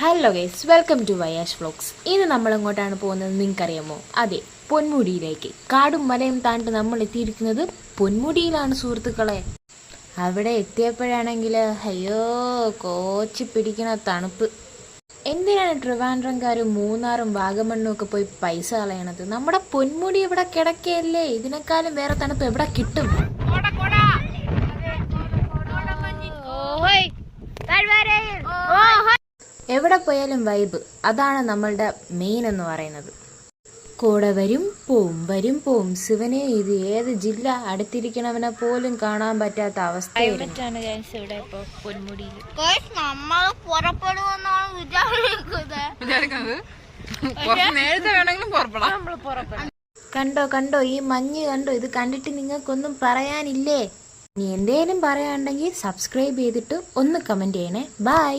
Hello guys, welcome to Vayash vlogs. ഇന്ന് നമ്മൾ എങ്ങോട്ടാണ് പോകുന്നത് നിങ്ങൾക്കറിയാമോ? അതെ, പൊന്മുടിയിലേക്ക്. കാടും മലയും താണ്ടി നമ്മൾ എത്തിയിരിക്കുന്നത് പൊന്മുടിയിലാണ് സുഹൃത്തുക്കളെ. അവിടെ എത്തിയപ്പോഴാണെങ്കിൽ അയ്യോ കോച്ചി പിടിക്കണ തണുപ്പ്. എന്തിനാണ് ട്രിവാൻഡ്രംകാരും മൂന്നാറും വാഗമണ്ണും ഒക്കെ പോയി പൈസ കളയണത്? നമ്മുടെ പൊന്മുടി ഇവിടെ കിടക്കയല്ലേ, ഇതിനേക്കാളും വേറെ തണുപ്പ് എവിടെ കിട്ടും? എവിടെ പോയാലും വൈബ്, അതാണ് നമ്മളുടെ മെയിൻ എന്ന് പറയുന്നത്. കൂടെ വരും പോവും ശിവനെ, ഇത് ഏത് ജില്ല? അടുത്തിരിക്കണവനെ പോലും കാണാൻ പറ്റാത്ത അവസ്ഥയാണ്. കണ്ടോ കണ്ടോ ഈ മഞ്ഞ് കണ്ടോ? ഇത് കണ്ടിട്ട് നിങ്ങൾക്കൊന്നും പറയാനില്ലേ? ഇനി എന്തേലും പറയാനുണ്ടെങ്കിൽ സബ്സ്ക്രൈബ് ചെയ്തിട്ട് ഒന്ന് കമന്റ് ചെയ്യണേ. ബൈ.